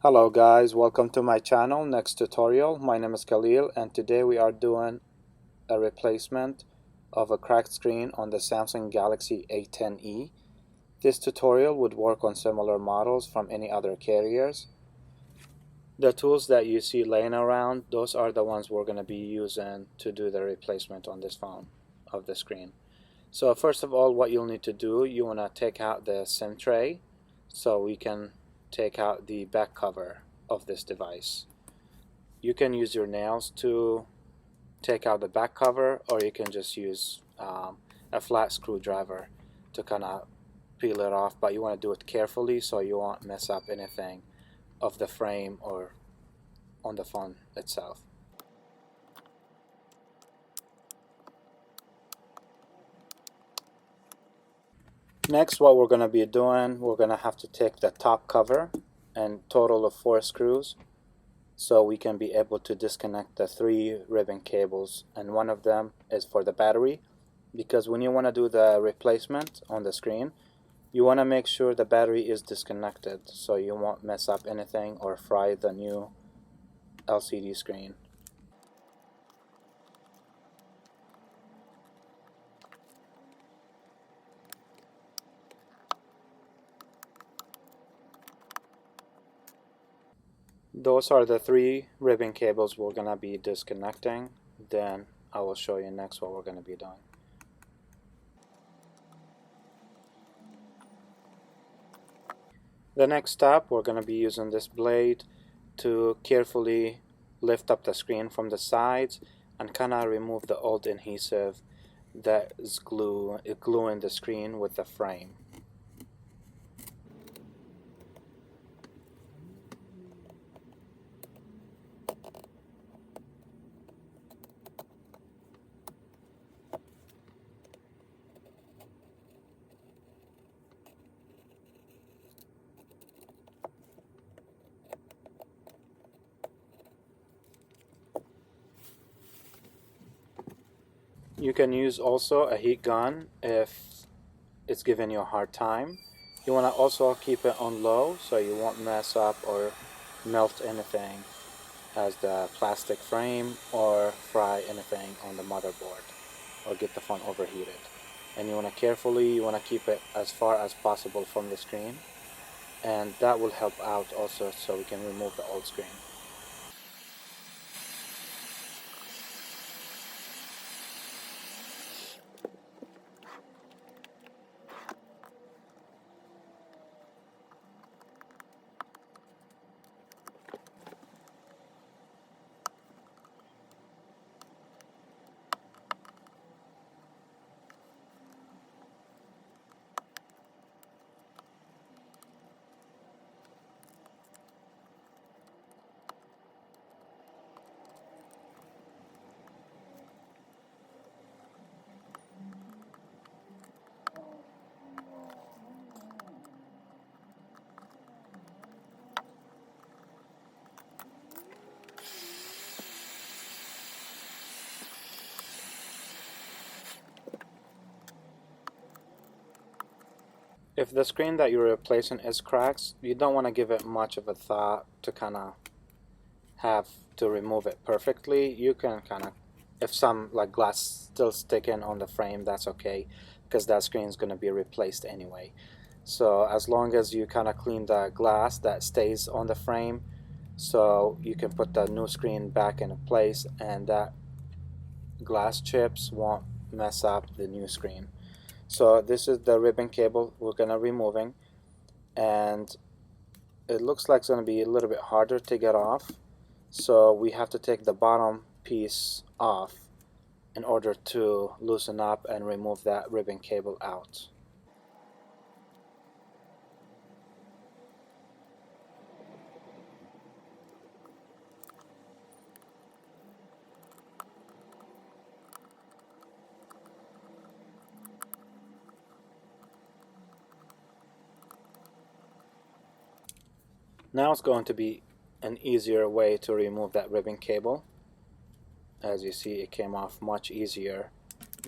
Hello guys, welcome to my channel NexTutorial. My name is Khalil and today we are doing a replacement of a cracked screen on the Samsung Galaxy A10e. This tutorial would work on similar models from any other carriers. The tools that you see laying around, those are the ones we're going to be using to do the replacement on this phone of the screen. So first of all, what you'll need to do, you want to take out the SIM tray so we can take out the back cover of this device. You can use your nails to take out the back cover, or you can just use a flat screwdriver to kind of peel it off, but you want to do it carefully so you won't mess up anything of the frame or on the phone itself. Next, what we're going to be doing, we're going to have to take the top cover and total of 4 screws so we can be able to disconnect the 3 ribbon cables, and one of them is for the battery, because when you want to do the replacement on the screen, you want to make sure the battery is disconnected so you won't mess up anything or fry the new LCD screen. Those are the 3 ribbon cables we're going to be disconnecting. Then I will show you next what we're going to be doing. The next step, we're going to be using this blade to carefully lift up the screen from the sides and kind of remove the old adhesive that is gluing the screen with the frame. You can use also a heat gun if it's giving you a hard time. You want to also keep it on low so you won't mess up or melt anything as the plastic frame or fry anything on the motherboard or get the phone overheated. And you want to keep it as far as possible from the screen, and that will help out also so we can remove the old screen. If the screen that you're replacing is cracked, you don't want to give it much of a thought to kind of have to remove it perfectly. You can kind of, if some like glass still sticking on the frame, that's okay, because that screen is going to be replaced anyway. So as long as you kind of clean the glass that stays on the frame, so you can put the new screen back in place and that glass chips won't mess up the new screen. So this is the ribbon cable we're going to be removing, and it looks like it's going to be a little bit harder to get off, so we have to take the bottom piece off in order to loosen up and remove that ribbon cable out. Now it's going to be an easier way to remove that ribbon cable. As you see, it came off much easier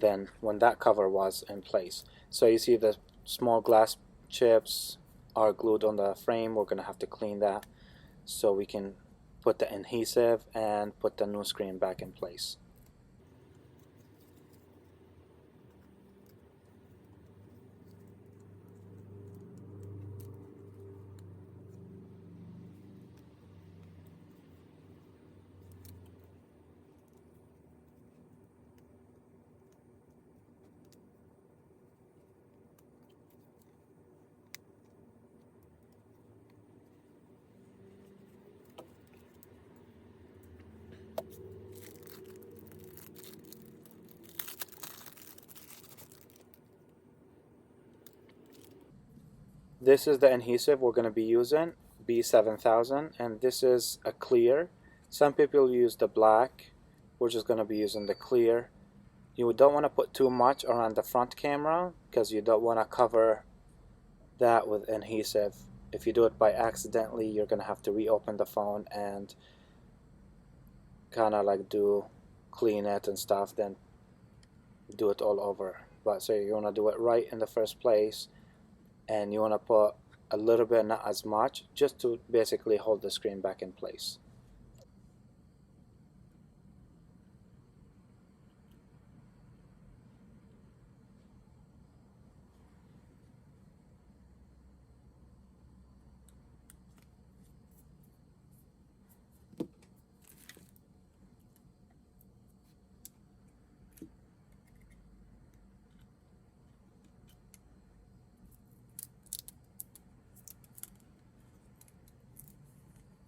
than when that cover was in place. So you see the small glass chips are glued on the frame. We're going to have to clean that. so we can put the adhesive and put the new screen back in place. This is the adhesive we're going to be using, B7000, and this is a clear. Some people use the black. We're just going to be using the clear. You don't want to put too much around the front camera because you don't want to cover that with adhesive. If you do it by accidentally, you're going to have to reopen the phone and kind of like clean it and stuff, then do it all over. But so you want to do it right in the first place, and you want to put a little bit, not as much, just to basically hold the screen back in place.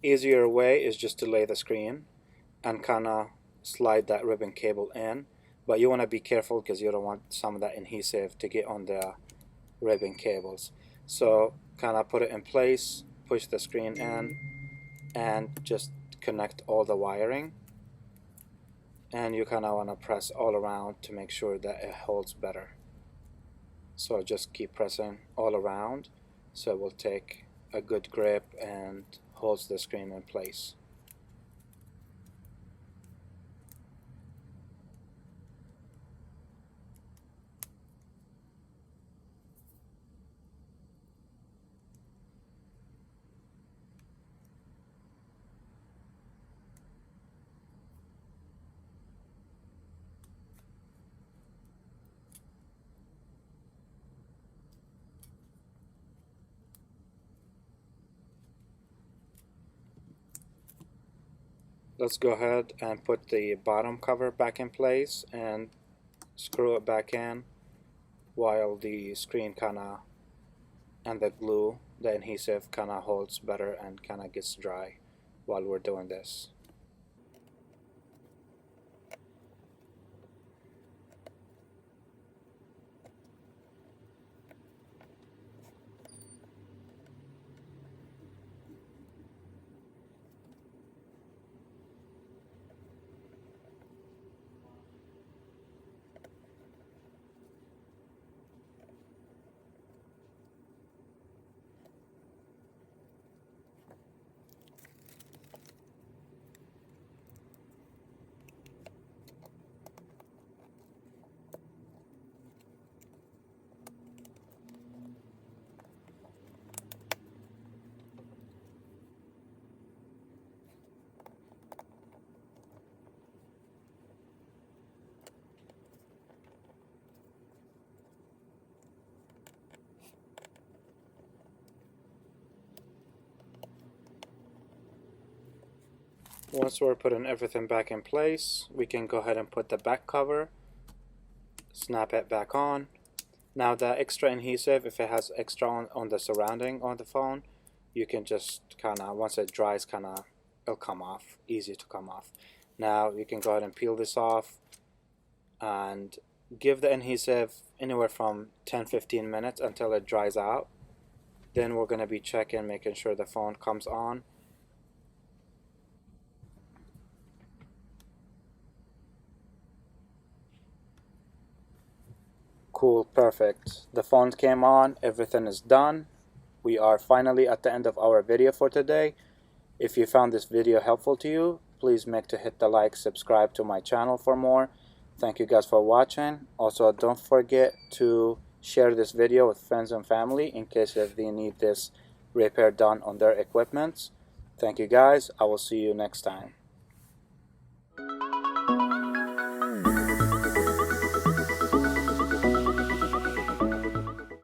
Easier way is just to lay the screen and kind of slide that ribbon cable in, but you want to be careful because you don't want some of that adhesive to get on the ribbon cables. So kind of put it in place, push the screen in, and just connect all the wiring, and you kind of want to press all around to make sure that it holds better. So just keep pressing all around so it will take a good grip and holds the screen in place. Let's go ahead and put the bottom cover back in place and screw it back in while the screen and the glue, the adhesive holds better and gets dry while we're doing this. Once we're putting everything back in place, we can go ahead and put the back cover, snap it back on. Now the extra adhesive, if it has extra on the surrounding on the phone, you can just once it dries, it'll come off, easy to come off. Now you can go ahead and peel this off and give the adhesive anywhere from 10-15 minutes until it dries out. Then we're going to be checking, making sure the phone comes on. Cool, perfect. The phone came on, everything is done. We are finally at the end of our video for today. If you found this video helpful to you, please make to hit the like, subscribe to my channel for more. Thank you guys for watching. Also, don't forget to share this video with friends and family in case if they need this repair done on their equipment. Thank you guys. I will see you next time.